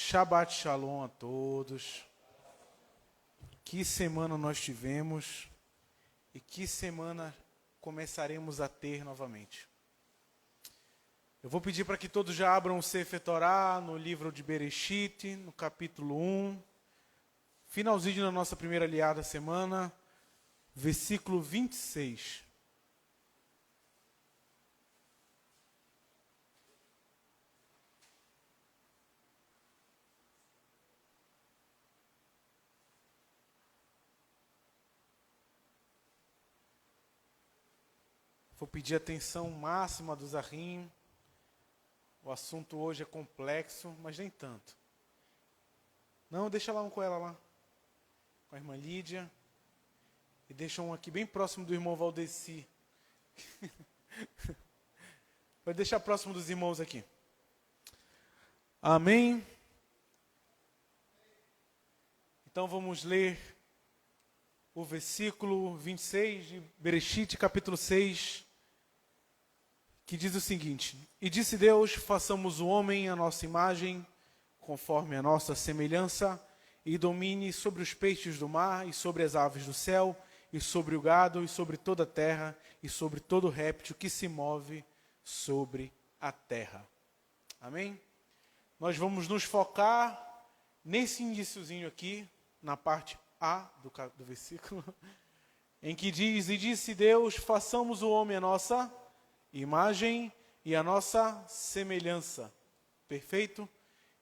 Shabbat Shalom a todos. Que semana nós tivemos e que semana começaremos a ter novamente. Eu vou pedir para que todos já abram o Sefer Torá no livro de Bereshit, no capítulo 1, finalzinho da nossa primeira aliada semana, versículo 26. Vou pedir atenção máxima do Zahim. O assunto hoje é complexo, mas nem tanto. Não, deixa lá um com ela lá. Com a irmã Lídia. E deixa um aqui bem próximo do irmão Valdeci. Pode deixar próximo dos irmãos aqui. Amém? Então vamos ler o versículo 26 de Bereshit, capítulo 6. Que diz o seguinte: E disse Deus, façamos o homem à nossa imagem, conforme a nossa semelhança, e domine sobre os peixes do mar, e sobre as aves do céu, e sobre o gado, e sobre toda a terra, e sobre todo réptil que se move sobre a terra. Amém? Nós vamos nos focar nesse iniciozinho aqui, na parte A do versículo, em que diz: E disse Deus, façamos o homem à nossa imagem e a nossa semelhança. Perfeito?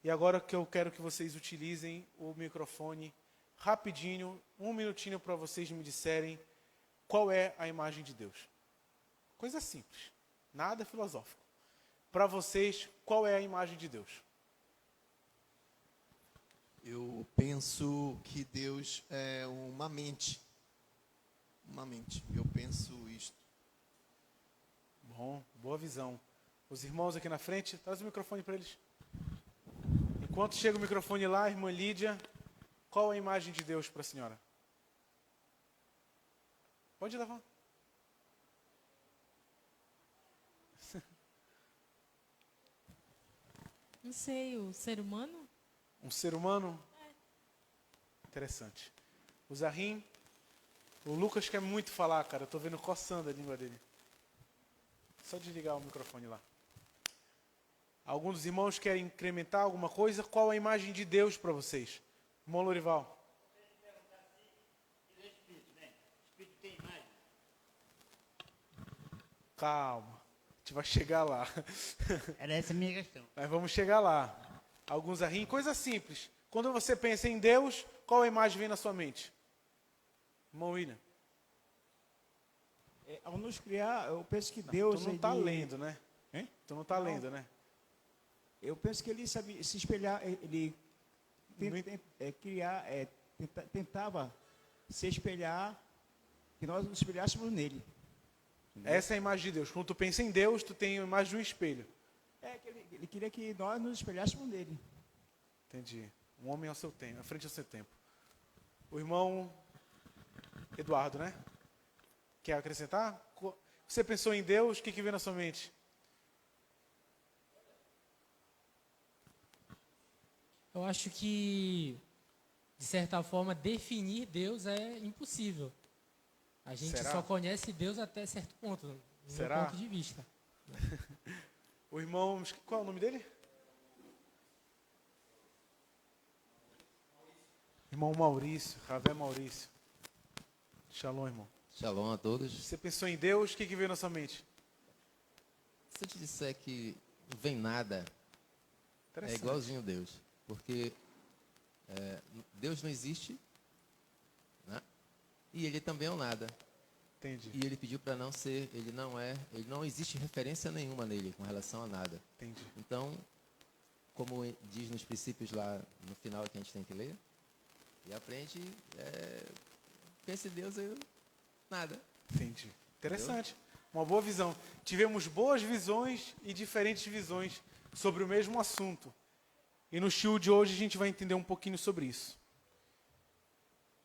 E agora que eu quero que vocês utilizem o microfone rapidinho, 1 minutinho para vocês me disserem qual é a imagem de Deus. Coisa simples, nada filosófico. Para vocês, qual é a imagem de Deus? Eu penso que Deus é uma mente. Uma mente. Eu penso isto. Bom, boa visão. Os irmãos aqui na frente, traz o microfone para eles. Enquanto chega o microfone lá, irmã Lídia, qual a imagem de Deus para a senhora? Pode levar. Não sei, o ser humano? Um ser humano? Interessante. O Zahim, o Lucas quer muito falar, cara. Eu estou vendo coçando a língua dele. Só desligar o microfone lá. Alguns dos irmãos querem incrementar alguma coisa? Qual a imagem de Deus para vocês? Irmão Lorival. Calma, a gente vai chegar lá. Era essa a minha questão. Mas vamos chegar lá. Alguns arriam, coisa simples. Quando você pensa em Deus, qual a imagem vem na sua mente? Irmão William. Ao nos criar, eu penso que Deus... Tu não está lendo, né? Hein? Tu não está lendo, né? Eu penso que ele sabia se espelhar, ele tentava se espelhar, que nós nos espelhássemos nele. Essa é a imagem de Deus. Quando tu pensa em Deus, tu tem a imagem de um espelho. Que ele queria que nós nos espelhássemos nele. Entendi. Um homem ao seu tempo, à frente ao seu tempo. O irmão Eduardo, né? Quer acrescentar? Você pensou em Deus, o que veio na sua mente? Eu acho que, de certa forma, definir Deus é impossível. A gente Será? só conhece Deus até certo ponto, do meu Será? ponto de vista. O irmão, qual é o nome dele? Irmão Maurício, Ravé Maurício. Shalom, irmão. Shalom a todos. Você pensou em Deus, o que veio na sua mente? Se eu te disser que não vem nada, é igualzinho Deus. Porque Deus não existe, né? E ele também é o nada. Entendi. E ele pediu para não ser, ele não existe referência nenhuma nele com relação a nada. Entendi. Então, como diz nos princípios lá no final que a gente tem que ler, e aprende, pensa em Deus e nada. Entendi. Interessante. Uma boa visão. Tivemos boas visões e diferentes visões sobre o mesmo assunto. E no shiur de hoje a gente vai entender um pouquinho sobre isso.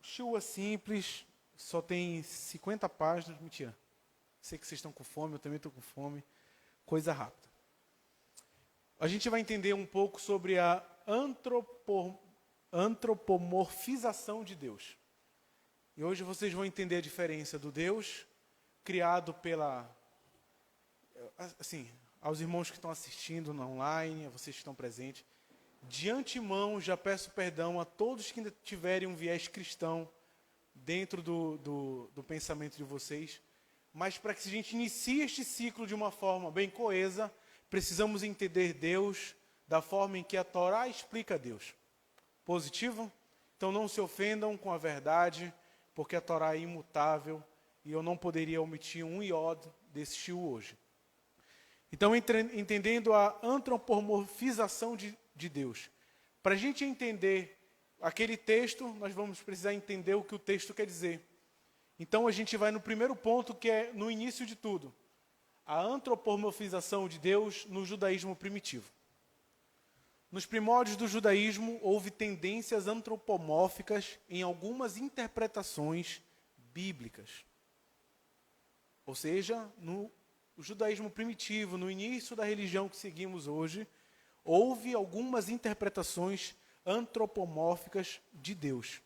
O shiur é simples, só tem 50 páginas. Mentira. Sei que vocês estão com fome, eu também estou com fome. Coisa rápida. A gente vai entender um pouco sobre a antropomorfização de Deus. E hoje vocês vão entender a diferença do Deus criado pela... Assim, aos irmãos que estão assistindo na online, a vocês que estão presentes, de antemão já peço perdão a todos que ainda tiverem um viés cristão dentro do pensamento de vocês, mas para que a gente inicie este ciclo de uma forma bem coesa, precisamos entender Deus da forma em que a Torá explica Deus. Positivo? Então não se ofendam com a verdade, porque a Torá é imutável e eu não poderia omitir um iod desse shiur hoje. Então, entendendo a antropomorfização de Deus, para a gente entender aquele texto, nós vamos precisar entender o que o texto quer dizer. Então, a gente vai no primeiro ponto, que é no início de tudo, a antropomorfização de Deus no judaísmo primitivo. Nos primórdios do judaísmo, houve tendências antropomórficas em algumas interpretações bíblicas. Ou seja, no judaísmo primitivo, no início da religião que seguimos hoje, houve algumas interpretações antropomórficas de Deus.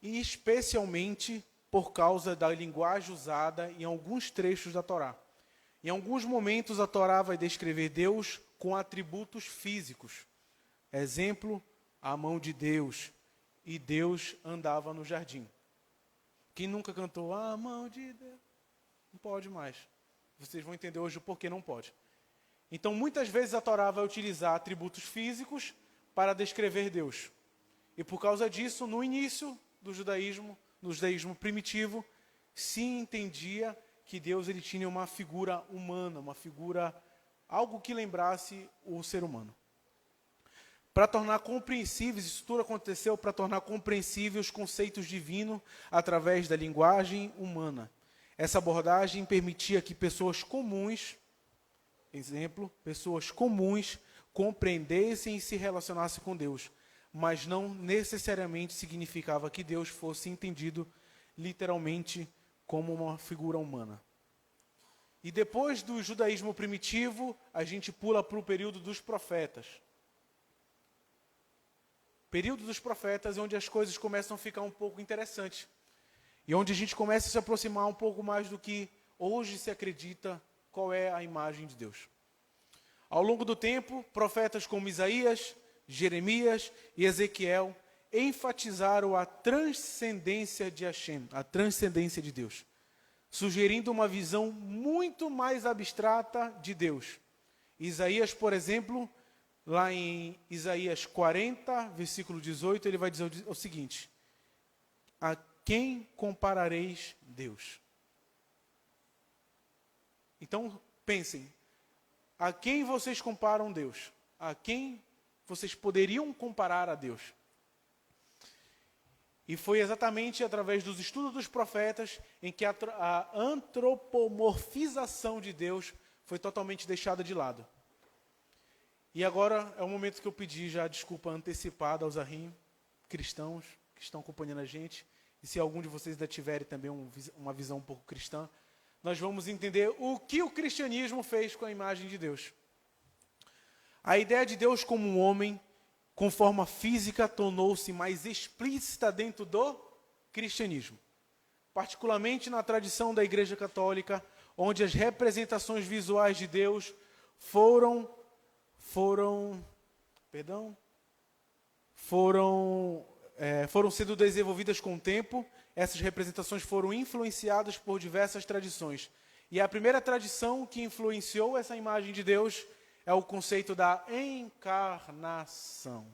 E especialmente por causa da linguagem usada em alguns trechos da Torá. Em alguns momentos a Torá vai descrever Deus com atributos físicos. Exemplo, a mão de Deus. E Deus andava no jardim. Quem nunca cantou a mão de Deus? Não pode mais. Vocês vão entender hoje o porquê não pode. Então, muitas vezes a Torá vai utilizar atributos físicos para descrever Deus. E por causa disso, no início do judaísmo, no judaísmo primitivo, se entendia que Deus ele tinha uma figura humana, uma figura, algo que lembrasse o ser humano. Para tornar compreensíveis, isso tudo aconteceu para tornar compreensíveis os conceitos divinos através da linguagem humana. Essa abordagem permitia que pessoas comuns, exemplo, pessoas comuns, compreendessem e se relacionassem com Deus, mas não necessariamente significava que Deus fosse entendido literalmente como uma figura humana. E depois do judaísmo primitivo, a gente pula para o período dos profetas. Período dos profetas é onde as coisas começam a ficar um pouco interessantes. E onde a gente começa a se aproximar um pouco mais do que hoje se acredita qual é a imagem de Deus. Ao longo do tempo, profetas como Isaías, Jeremias e Ezequiel enfatizaram a transcendência de Hashem, a transcendência de Deus, sugerindo uma visão muito mais abstrata de Deus. Isaías, por exemplo, lá em Isaías 40, versículo 18, ele vai dizer o seguinte: a quem comparareis Deus? Então, pensem, a quem vocês comparam Deus? A quem vocês poderiam comparar a Deus? E foi exatamente através dos estudos dos profetas em que a antropomorfização de Deus foi totalmente deixada de lado. E agora é o momento que eu pedi já desculpa antecipada aos Ahim, cristãos que estão acompanhando a gente. E se algum de vocês ainda tiverem também uma visão um pouco cristã, nós vamos entender o que o cristianismo fez com a imagem de Deus. A ideia de Deus como um homem, com forma física, tornou-se mais explícita dentro do cristianismo. Particularmente na tradição da Igreja Católica, onde as representações visuais de Deus foram sendo desenvolvidas com o tempo. Essas representações foram influenciadas por diversas tradições. E a primeira tradição que influenciou essa imagem de Deus é o conceito da encarnação.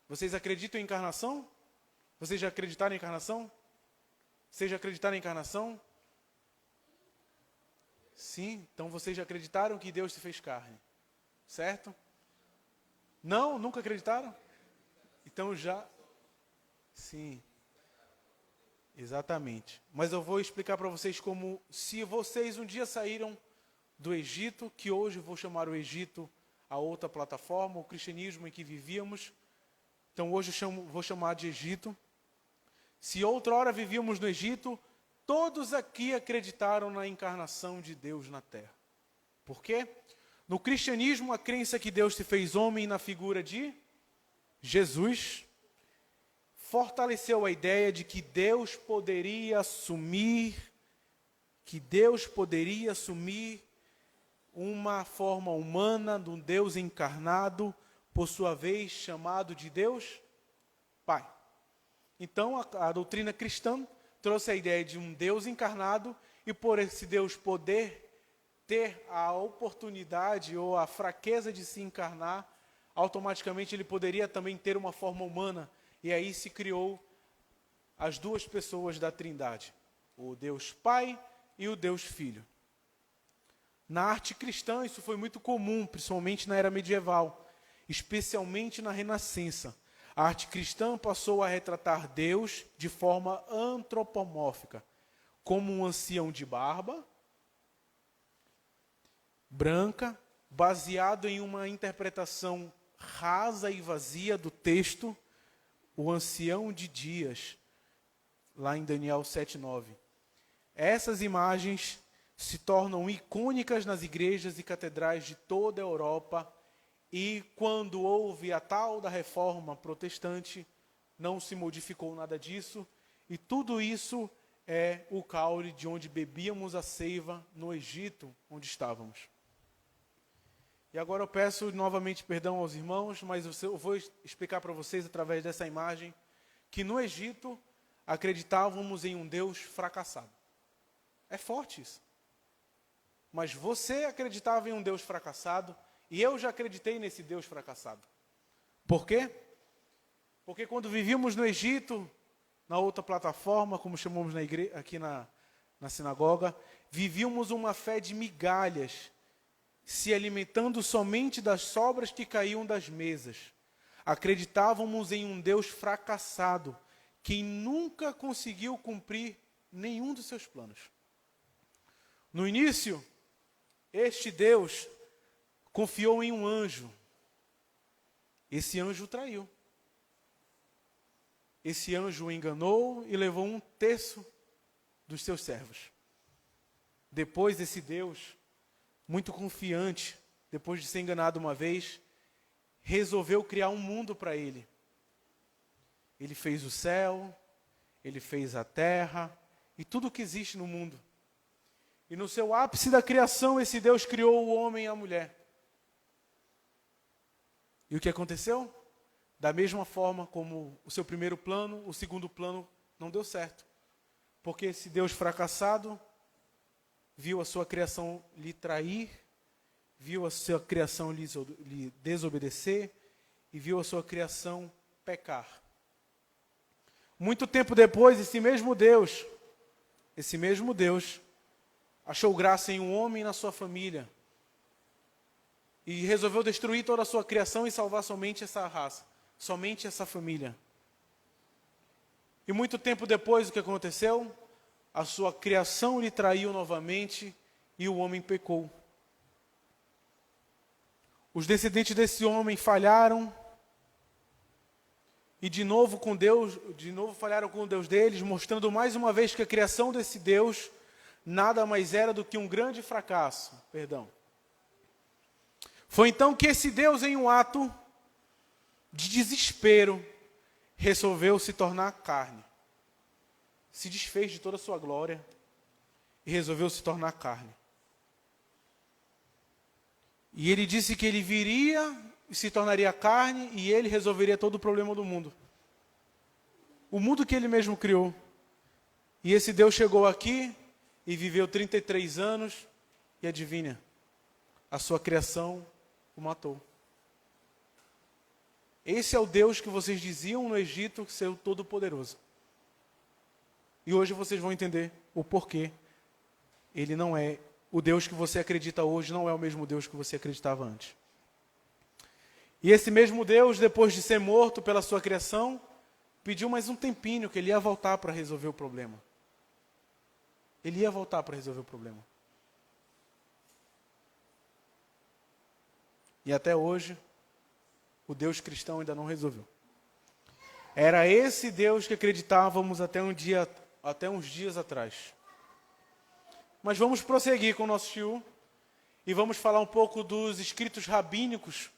Vocês acreditam em encarnação? Vocês já acreditaram em encarnação? Vocês já acreditaram em encarnação? Sim, então vocês já acreditaram que Deus se fez carne. Certo? Não? Nunca acreditaram? Então já... Sim. Exatamente. Mas eu vou explicar para vocês como, se vocês um dia saíram do Egito, que hoje eu vou chamar o Egito a outra plataforma, o cristianismo em que vivíamos. Então hoje vou chamar de Egito. Se outrora vivíamos no Egito, todos aqui acreditaram na encarnação de Deus na terra. Por quê? No cristianismo, a crença que Deus se fez homem na figura de Jesus fortaleceu a ideia de que Deus poderia assumir uma forma humana de um Deus encarnado, por sua vez chamado de Deus Pai. Então, a doutrina cristã trouxe a ideia de um Deus encarnado, e por esse Deus poder ter a oportunidade ou a fraqueza de se encarnar, automaticamente ele poderia também ter uma forma humana. E aí se criou as duas pessoas da Trindade, o Deus Pai e o Deus Filho. Na arte cristã isso foi muito comum, principalmente na era medieval, especialmente na Renascença. A arte cristã passou a retratar Deus de forma antropomórfica, como um ancião de barba branca, baseado em uma interpretação rasa e vazia do texto, o ancião de dias, lá em Daniel 7:9. Essas imagens se tornam icônicas nas igrejas e catedrais de toda a Europa, e quando houve a tal da reforma protestante, não se modificou nada disso, e tudo isso é o caule de onde bebíamos a seiva no Egito, onde estávamos. E agora eu peço novamente perdão aos irmãos, mas eu vou explicar para vocês através dessa imagem que no Egito acreditávamos em um Deus fracassado. É forte isso. Mas você acreditava em um Deus fracassado e eu já acreditei nesse Deus fracassado. Por quê? Porque quando vivíamos no Egito, na outra plataforma, como chamamos aqui na sinagoga, vivíamos uma fé de migalhas, se alimentando somente das sobras que caíam das mesas. Acreditávamos em um Deus fracassado, que nunca conseguiu cumprir nenhum dos seus planos. No início, este Deus confiou em um anjo. Esse anjo o traiu. Esse anjo o enganou e levou 1/3 dos seus servos. Depois, esse Deus, muito confiante, depois de ser enganado uma vez, resolveu criar um mundo para ele. Ele fez o céu, ele fez a terra e tudo o que existe no mundo. E no seu ápice da criação, esse Deus criou o homem e a mulher. E o que aconteceu? Da mesma forma como o seu primeiro plano, o segundo plano não deu certo. Porque esse Deus fracassado viu a sua criação lhe trair, viu a sua criação lhe desobedecer e viu a sua criação pecar. Muito tempo depois, esse mesmo Deus achou graça em um homem e na sua família e resolveu destruir toda a sua criação e salvar somente essa raça, somente essa família. E muito tempo depois, o que aconteceu? A sua criação lhe traiu novamente e o homem pecou. Os descendentes desse homem falharam e de novo falharam com o Deus deles, mostrando mais uma vez que a criação desse Deus nada mais era do que um grande fracasso. Foi então que esse Deus, em um ato de desespero, resolveu se tornar carne. Se desfez de toda a sua glória e resolveu se tornar carne. E ele disse que ele viria e se tornaria carne e ele resolveria todo o problema do mundo. O mundo que ele mesmo criou. E esse Deus chegou aqui e viveu 33 anos e adivinha, a sua criação o matou. Esse é o Deus que vocês diziam no Egito ser o Todo-Poderoso. E hoje vocês vão entender o porquê. Ele não é, o Deus que você acredita hoje não é o mesmo Deus que você acreditava antes. E esse mesmo Deus, depois de ser morto pela sua criação, pediu mais um tempinho que ele ia voltar para resolver o problema. Ele ia voltar para resolver o problema. E até hoje, o Deus cristão ainda não resolveu. Era esse Deus que acreditávamos até uns dias atrás. Mas vamos prosseguir com o nosso shiur. e vamos falar um pouco dos escritos rabínicos.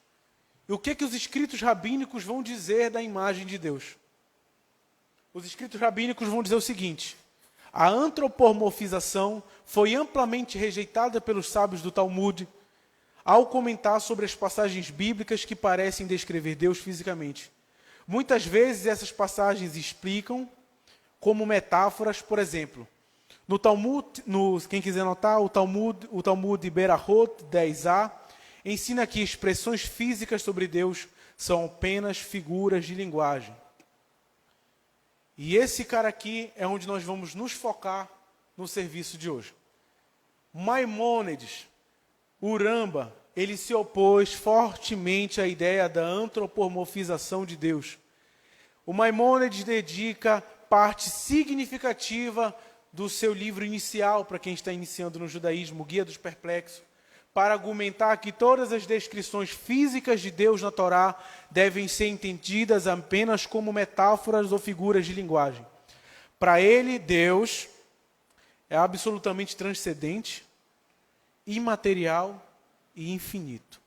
E o que os escritos rabínicos vão dizer da imagem de Deus? Os escritos rabínicos vão dizer o seguinte: a antropomorfização foi amplamente rejeitada pelos sábios do Talmud ao comentar sobre as passagens bíblicas que parecem descrever Deus fisicamente. Muitas vezes essas passagens explicam como metáforas, por exemplo, no Talmud, quem quiser anotar, o Talmud Berahot 10a, ensina que expressões físicas sobre Deus são apenas figuras de linguagem. E esse cara aqui é onde nós vamos nos focar no serviço de hoje. Maimônides, Uramba, ele se opôs fortemente à ideia da antropomorfização de Deus. O Maimônides dedica parte significativa do seu livro inicial, para quem está iniciando no judaísmo, o Guia dos Perplexos, para argumentar que todas as descrições físicas de Deus na Torá devem ser entendidas apenas como metáforas ou figuras de linguagem. Para ele, Deus é absolutamente transcendente, imaterial e infinito.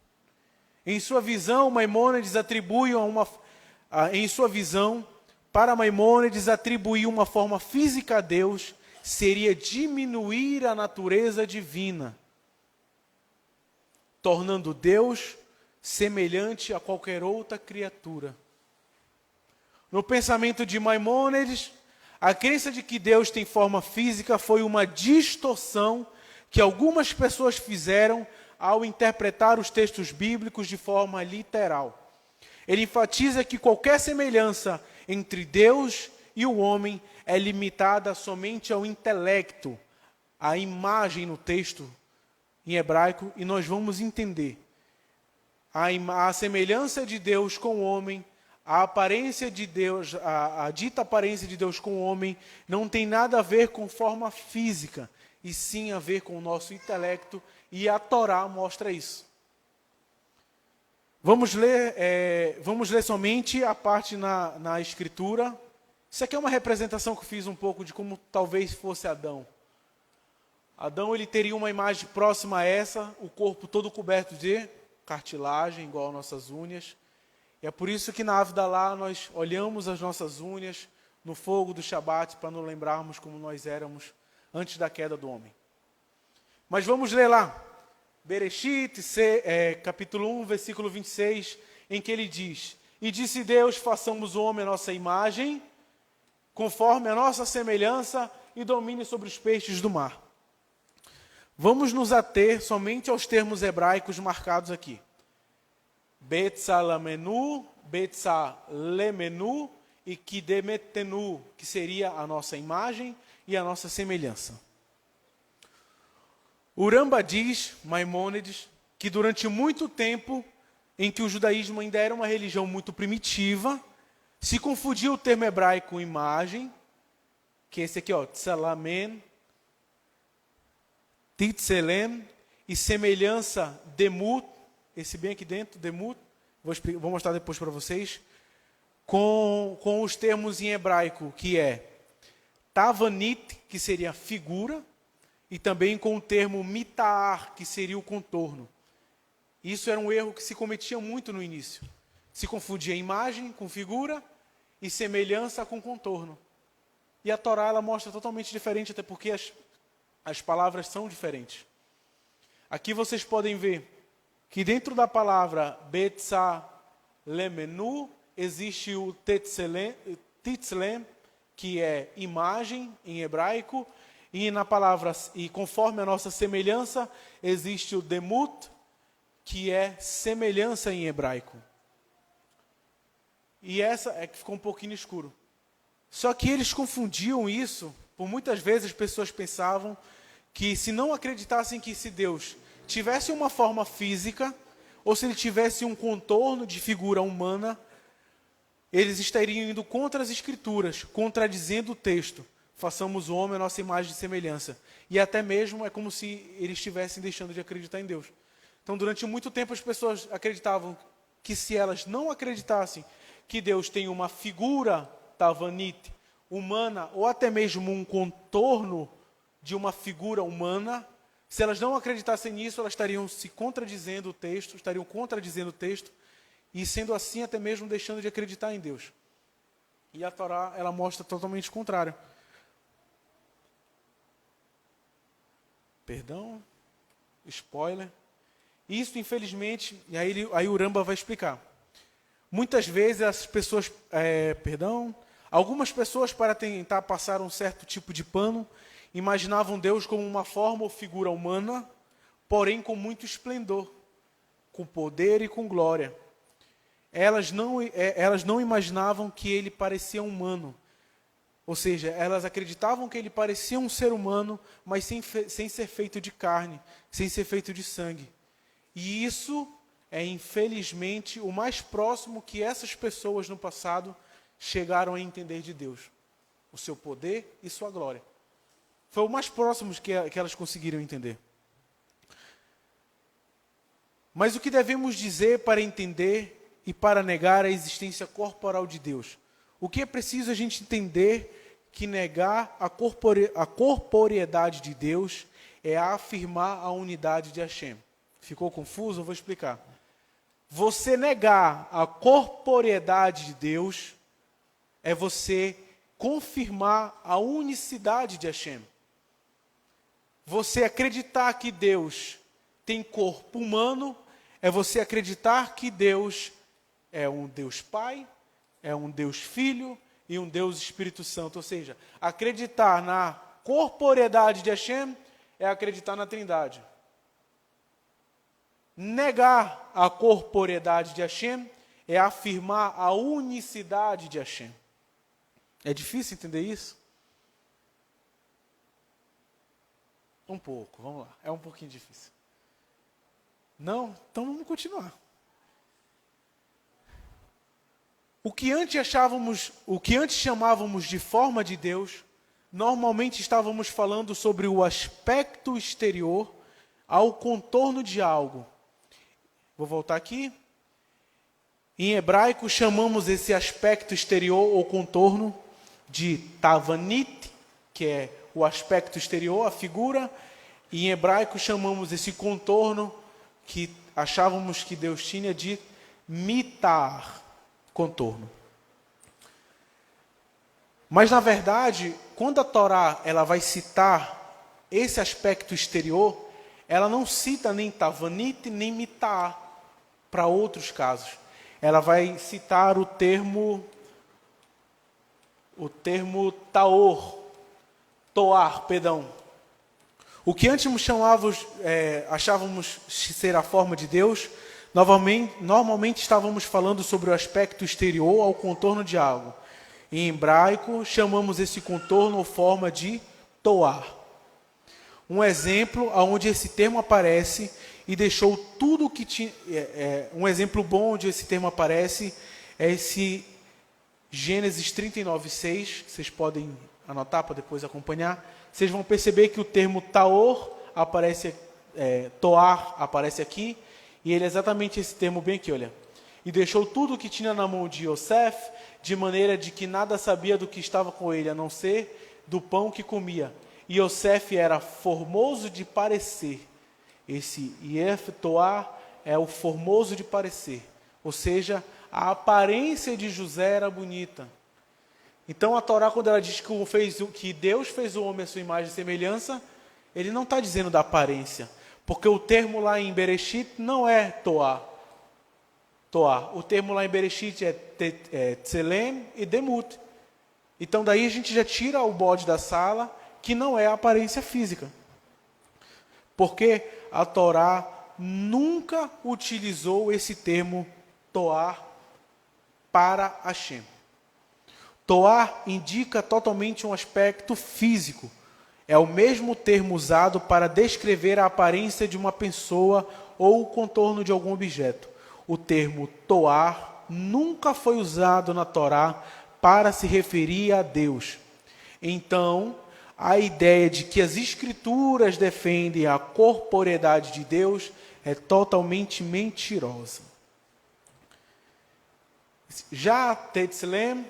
Em sua visão, Maimônides atribui para Maimônides atribuir uma forma física a Deus seria diminuir a natureza divina, tornando Deus semelhante a qualquer outra criatura. No pensamento de Maimônides, a crença de que Deus tem forma física foi uma distorção que algumas pessoas fizeram ao interpretar os textos bíblicos de forma literal. Ele enfatiza que qualquer semelhança entre Deus e o homem é limitada somente ao intelecto, à imagem no texto em hebraico, e nós vamos entender a semelhança de Deus com o homem, a aparência de Deus, a dita aparência de Deus com o homem, não tem nada a ver com forma física, e sim a ver com o nosso intelecto, e a Torá mostra isso. Vamos ler somente a parte na Escritura. Isso aqui é uma representação que eu fiz um pouco de como talvez fosse Adão. Adão, ele teria uma imagem próxima a essa, o corpo todo coberto de cartilagem, igual às nossas unhas. E é por isso que na Havdalah nós olhamos as nossas unhas no fogo do Shabat para nos lembrarmos como nós éramos antes da queda do homem. Mas vamos ler lá, Bereshit, capítulo 1, versículo 26, em que ele diz: e disse Deus, façamos o homem a nossa imagem, conforme a nossa semelhança, e domine sobre os peixes do mar. Vamos nos ater somente aos termos hebraicos marcados aqui. Betzalamenu, Betzalemenu e Kidemetenu, que seria a nossa imagem e a nossa semelhança. Uramba diz, Maimônides, que durante muito tempo em que o judaísmo ainda era uma religião muito primitiva, se confundia o termo hebraico imagem, que é esse aqui, tsalamen, titselem, e semelhança, demut, esse bem aqui dentro, demut, vou mostrar depois para vocês, com os termos em hebraico, que é tavanit, que seria figura, e também com o termo mitar, que seria o contorno. Isso era um erro que se cometia muito no início. Se confundia imagem com figura e semelhança com contorno. E a Torá ela mostra totalmente diferente, até porque as palavras são diferentes. Aqui vocês podem ver que dentro da palavra Betzalemenu existe o Titzlem, que é imagem em hebraico, e na palavra, e conforme a nossa semelhança, existe o demut, que é semelhança em hebraico. E essa é que ficou um pouquinho escuro. Só que eles confundiam isso, por muitas vezes as pessoas pensavam que se não acreditassem que se Deus tivesse uma forma física, ou se ele tivesse um contorno de figura humana, eles estariam indo contra as Escrituras, contradizendo o texto. Façamos o homem a nossa imagem e semelhança. E até mesmo é como se eles estivessem deixando de acreditar em Deus. Então, durante muito tempo, as pessoas acreditavam que se elas não acreditassem que Deus tem uma figura, tavanit, humana, ou até mesmo um contorno de uma figura humana, Se elas não acreditassem nisso, elas estariam se contradizendo o texto, estariam contradizendo o texto, e sendo assim até mesmo deixando de acreditar em Deus. E a Torá, ela mostra totalmente o contrário. Perdão, spoiler. Isso, infelizmente, e aí o Ramba vai explicar. Muitas vezes as pessoas, algumas pessoas, para tentar passar um certo tipo de pano, imaginavam Deus como uma forma ou figura humana, porém com muito esplendor, com poder e com glória. Elas não imaginavam que ele parecia humano. Ou seja, elas acreditavam que ele parecia um ser humano, mas sem ser feito de carne, sem ser feito de sangue. E isso é, infelizmente, o mais próximo que essas pessoas no passado chegaram a entender de Deus. O seu poder e sua glória. Foi o mais próximo que elas conseguiram entender. Mas o que devemos dizer para entender e para negar a existência corporal de Deus? O que é preciso a gente entender que negar a corporeidade de Deus é afirmar a unidade de Hashem. Ficou confuso? Eu vou explicar. Você negar a corporeidade de Deus é você confirmar a unicidade de Hashem. Você acreditar que Deus tem corpo humano é você acreditar que Deus é um Deus Pai, é um Deus Filho e um Deus Espírito Santo. Ou seja, acreditar na corporeidade de Hashem é acreditar na Trindade. Negar a corporeidade de Hashem é afirmar a unicidade de Hashem. É difícil entender isso? Um pouco, vamos lá. É um pouquinho difícil. Não? Então vamos continuar. O que antes chamávamos de forma de Deus, normalmente estávamos falando sobre o aspecto exterior ao contorno de algo. Vou voltar aqui. Em hebraico chamamos esse aspecto exterior ou contorno de tavanit, que é o aspecto exterior, a figura. E em hebraico chamamos esse contorno que achávamos que Deus tinha de mitar, contorno. Mas na verdade, quando a Torá ela vai citar esse aspecto exterior, ela não cita nem tavanit nem mitar para outros casos. Ela vai citar o termo toar, perdão. O que antes achávamos ser a forma de Deus, normalmente estávamos falando sobre o aspecto exterior ao contorno de algo. Em hebraico, chamamos esse contorno ou forma de toar. Um exemplo onde esse termo aparece e deixou tudo o que tinha... um exemplo bom onde esse termo aparece é esse Gênesis 39:6, que vocês podem anotar para depois acompanhar. Vocês vão perceber que o termo toar aparece aqui, e ele é exatamente esse termo bem aqui, olha. E deixou tudo o que tinha na mão de Yosef, de maneira de que nada sabia do que estava com ele, a não ser do pão que comia. E Yosef era formoso de parecer. Esse Yef Toar é o formoso de parecer. Ou seja, a aparência de José era bonita. Então a Torá, quando ela diz que Deus fez o homem à sua imagem e semelhança, ele não está dizendo da aparência. Porque o termo lá em Bereshit não é Toar. O termo lá em Bereshit é Tselem e Demut. Então daí a gente já tira o bode da sala, que não é a aparência física. Porque a Torá nunca utilizou esse termo Toar para Hashem. Toar indica totalmente um aspecto físico. É o mesmo termo usado para descrever a aparência de uma pessoa ou o contorno de algum objeto. O termo Toar nunca foi usado na Torá para se referir a Deus. Então, a ideia de que as Escrituras defendem a corporeidade de Deus é totalmente mentirosa. Já Tetzlem,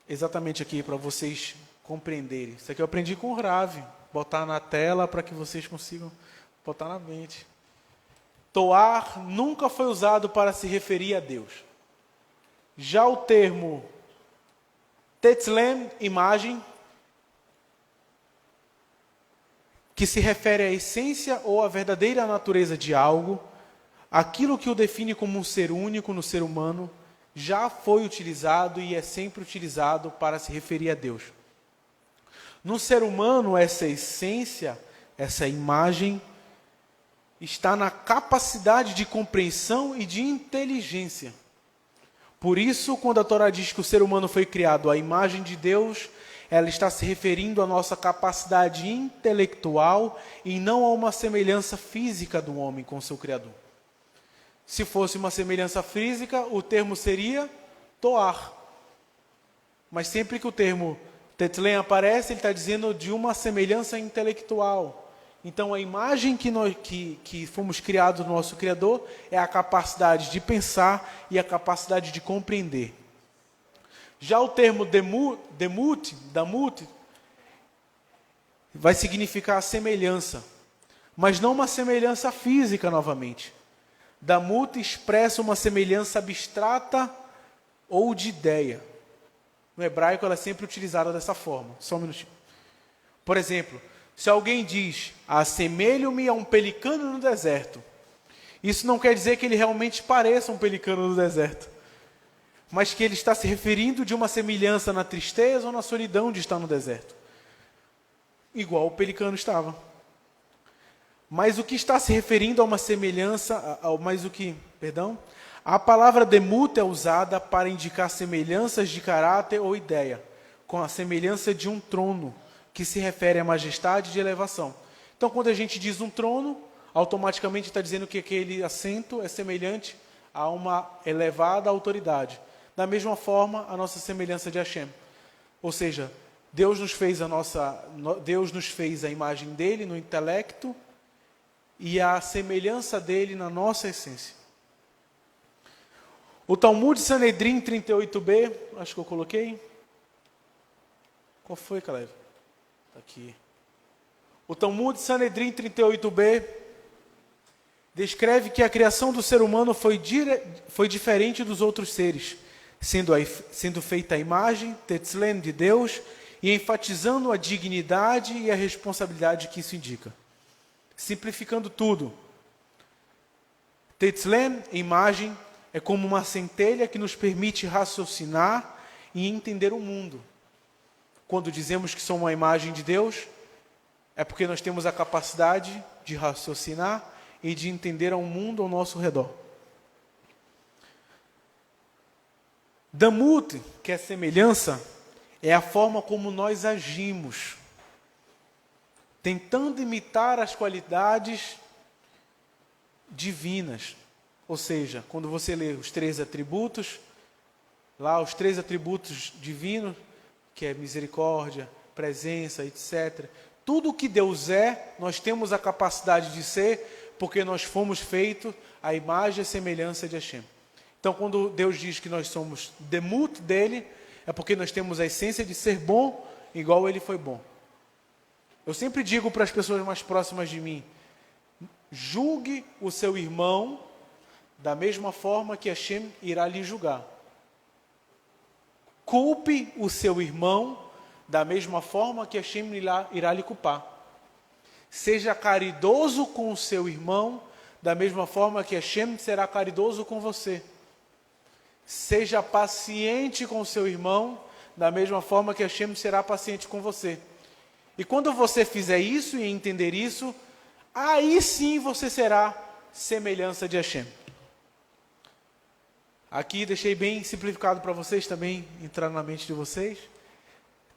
exatamente aqui para vocês compreenderem. Isso aqui eu aprendi com o Rav. botar na tela para que vocês consigam botar na mente. Toar nunca foi usado para se referir a Deus. Já o termo tetzlem, imagem, que se refere à essência ou à verdadeira natureza de algo, aquilo que o define como um ser único no ser humano, já foi utilizado e é sempre utilizado para se referir a Deus. No ser humano, essa essência, essa imagem, está na capacidade de compreensão e de inteligência. Por isso, quando a Torá diz que o ser humano foi criado à imagem de Deus, ela está se referindo à nossa capacidade intelectual e não a uma semelhança física do homem com seu Criador. Se fosse uma semelhança física, o termo seria toar. Mas sempre que o termo tetlem aparece, ele está dizendo de uma semelhança intelectual. Então, a imagem que fomos criados do nosso Criador é a capacidade de pensar e a capacidade de compreender. Já o termo damut, vai significar semelhança, mas não uma semelhança física novamente. Damut expressa uma semelhança abstrata ou de ideia. No hebraico ela é sempre utilizada dessa forma. Só um minutinho. Por exemplo, se alguém diz, assemelho-me a um pelicano no deserto, isso não quer dizer que ele realmente pareça um pelicano no deserto, mas que ele está se referindo de uma semelhança na tristeza ou na solidão de estar no deserto. Igual o pelicano estava. Mas o que está se referindo a uma semelhança, a palavra demut é usada para indicar semelhanças de caráter ou ideia, com a semelhança de um trono, que se refere à majestade de elevação. Então, quando a gente diz um trono, automaticamente está dizendo que aquele assento é semelhante a uma elevada autoridade. Da mesma forma, a nossa semelhança de Hashem. Ou seja, Deus nos fez a imagem dele no intelecto e a semelhança dele na nossa essência. O Talmud Sanedrim 38b, acho que eu coloquei. Qual foi, Caleb? Está aqui. O Talmud Sanedrim 38b descreve que a criação do ser humano foi diferente dos outros seres, sendo feita a imagem, tetzlem, de Deus, e enfatizando a dignidade e a responsabilidade que isso indica. Simplificando tudo, tetzlem, imagem, é como uma centelha que nos permite raciocinar e entender o mundo. Quando dizemos que somos uma imagem de Deus, é porque nós temos a capacidade de raciocinar e de entender o mundo ao nosso redor. Damut, que é semelhança, é a forma como nós agimos, tentando imitar as qualidades divinas. Ou seja, quando você lê os 3 atributos, lá os 3 atributos divinos, que é misericórdia, presença, etc. Tudo o que Deus é, nós temos a capacidade de ser, porque nós fomos feitos à imagem e semelhança de Hashem. Então, quando Deus diz que nós somos demut dele, é porque nós temos a essência de ser bom, igual ele foi bom. Eu sempre digo para as pessoas mais próximas de mim, julgue o seu irmão da mesma forma que Hashem irá lhe julgar. Culpe o seu irmão da mesma forma que Hashem irá lhe culpar. Seja caridoso com o seu irmão da mesma forma que Hashem será caridoso com você. Seja paciente com o seu irmão da mesma forma que Hashem será paciente com você. E quando você fizer isso e entender isso, aí sim você será semelhança de Hashem. Aqui deixei bem simplificado para vocês também entrar na mente de vocês.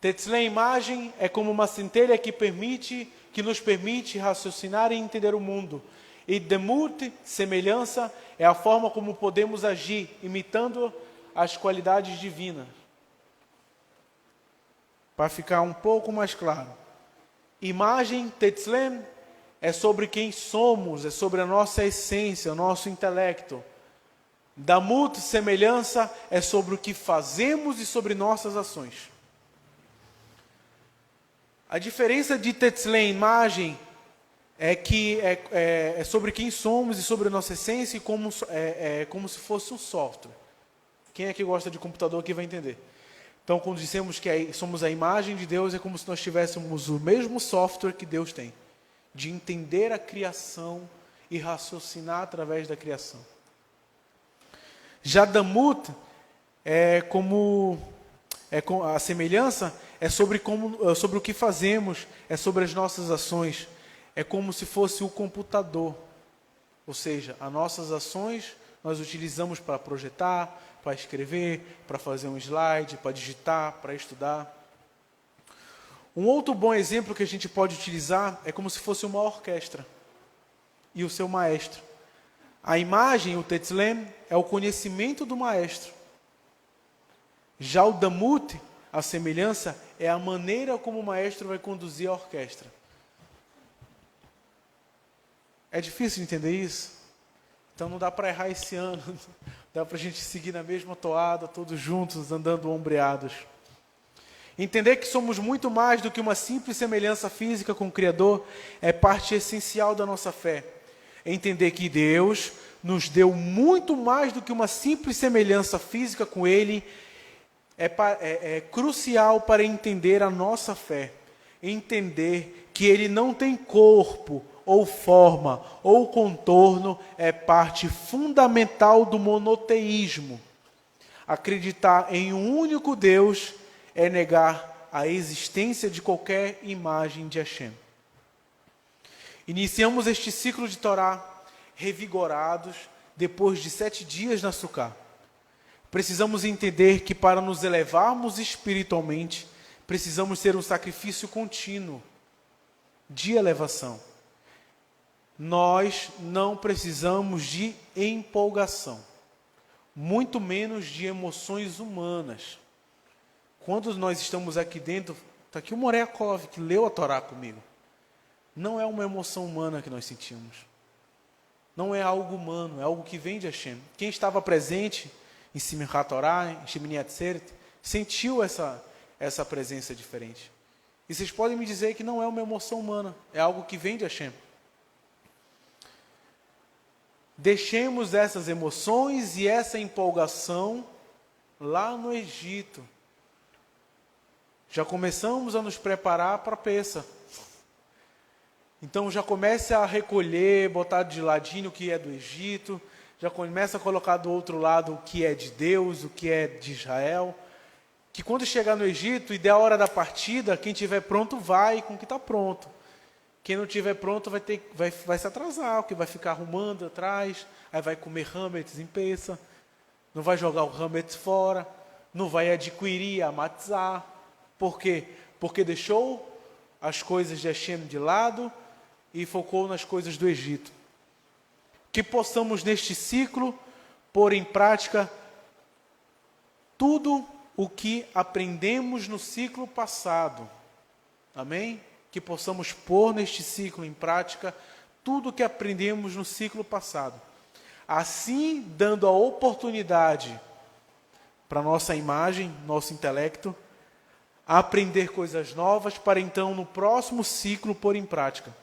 Tetzlem, imagem, é como uma centelha que nos permite raciocinar e entender o mundo. E demut, semelhança, é a forma como podemos agir, imitando as qualidades divinas. Para ficar um pouco mais claro. Imagem, tetzlem, é sobre quem somos, é sobre a nossa essência, o nosso intelecto. Damut, semelhança, é sobre o que fazemos e sobre nossas ações. A diferença de Tetzlem, imagem, é que é sobre quem somos e sobre a nossa essência e como se fosse um software. Quem é que gosta de computador aqui vai entender. Então, quando dissemos que somos a imagem de Deus, é como se nós tivéssemos o mesmo software que Deus tem, de entender a criação e raciocinar através da criação. Já Damut a semelhança é sobre o que fazemos, é sobre as nossas ações. É como se fosse o computador. Ou seja, as nossas ações nós utilizamos para projetar, para escrever, para fazer um slide, para digitar, para estudar. Um outro bom exemplo que a gente pode utilizar é como se fosse uma orquestra e o seu maestro. A imagem, o Tetzlem, é o conhecimento do maestro. Já o Damut, a semelhança, é a maneira como o maestro vai conduzir a orquestra. É difícil de entender isso? Então não dá para errar esse ano. Dá para a gente seguir na mesma toada, todos juntos, andando ombreados. Entender que somos muito mais do que uma simples semelhança física com o Criador é parte essencial da nossa fé. Entender que Deus nos deu muito mais do que uma simples semelhança física com Ele é crucial para entender a nossa fé. Entender que Ele não tem corpo, ou forma, ou contorno, é parte fundamental do monoteísmo. Acreditar em um único Deus é negar a existência de qualquer imagem de Hashem. Iniciamos este ciclo de Torá revigorados depois de 7 dias na Sukká. Precisamos entender que para nos elevarmos espiritualmente, precisamos ser um sacrifício contínuo de elevação. Nós não precisamos de empolgação, muito menos de emoções humanas. Quando nós estamos aqui dentro, está aqui o Moreakov, que leu a Torá comigo. Não é uma emoção humana que nós sentimos. Não é algo humano, é algo que vem de Hashem. Quem estava presente em Simchat Torá, em Shemini Atzeret, sentiu essa presença diferente. E vocês podem me dizer que não é uma emoção humana, é algo que vem de Hashem. Deixemos essas emoções e essa empolgação lá no Egito. Já começamos a nos preparar para a peça. Então já comece a recolher, botar de ladinho o que é do Egito, já começa a colocar do outro lado o que é de Deus, o que é de Israel. Que quando chegar no Egito e der a hora da partida, quem estiver pronto vai com o que está pronto. Quem não estiver pronto vai se atrasar, porque vai ficar arrumando atrás, aí vai comer hametz em peça, não vai jogar o hametz fora, não vai adquirir a matzah. Por quê? Porque deixou as coisas de Hashem de lado e focou nas coisas do Egito. Que possamos neste ciclo pôr em prática tudo o que aprendemos no ciclo passado. Amém? Que possamos pôr neste ciclo em prática tudo o que aprendemos no ciclo passado. Assim, dando a oportunidade para nossa imagem, nosso intelecto, a aprender coisas novas para então no próximo ciclo pôr em prática.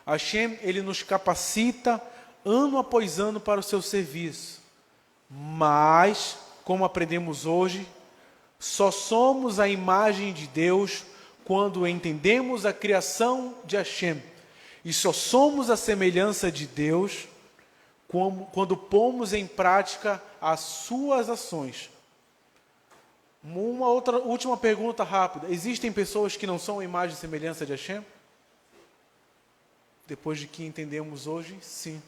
Hashem, Ele nos capacita ano após ano para o seu serviço. Mas, como aprendemos hoje, só somos a imagem de Deus quando entendemos a criação de Hashem. E só somos a semelhança de Deus quando pomos em prática as suas ações. Uma outra última pergunta rápida. Existem pessoas que não são a imagem e semelhança de Hashem? Depois de que entendemos hoje, sim.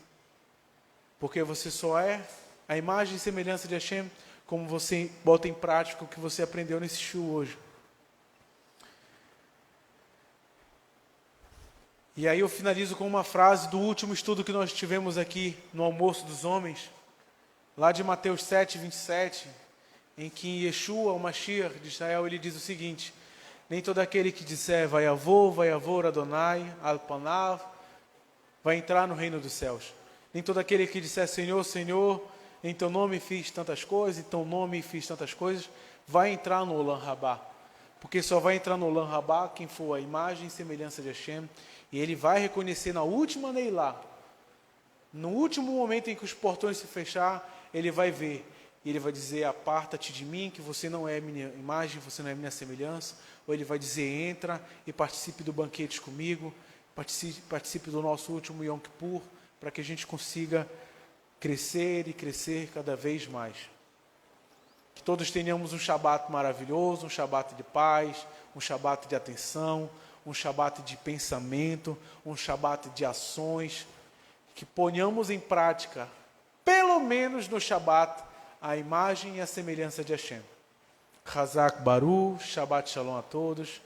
Porque você só é a imagem e semelhança de Hashem como você bota em prática o que você aprendeu nesse show hoje. E aí eu finalizo com uma frase do último estudo que nós tivemos aqui no Almoço dos Homens, lá de Mateus 7, 27, em que Yeshua, o Mashiach de Israel, ele diz o seguinte: nem todo aquele que disser Vayavor Adonai Alpanav vai entrar no reino dos céus. Nem todo aquele que disser Senhor, Senhor, em teu nome fiz tantas coisas, em teu nome fiz tantas coisas, vai entrar no Olam Rabá. Porque só vai entrar no Olam Rabá quem for a imagem e semelhança de Hashem. E ele vai reconhecer na última Neilá, no último momento em que os portões se fechar, ele vai ver. E ele vai dizer, aparta-te de mim, que você não é minha imagem, você não é minha semelhança. Ou ele vai dizer, entra e participe do banquete comigo, participe do nosso último Yom Kippur, para que a gente consiga crescer e crescer cada vez mais. Que todos tenhamos um Shabat maravilhoso, um Shabat de paz, um Shabat de atenção, um Shabat de pensamento, um Shabat de ações, que ponhamos em prática, pelo menos no Shabat, a imagem e a semelhança de Hashem. Chazak Baruch, Shabbat Shalom a todos.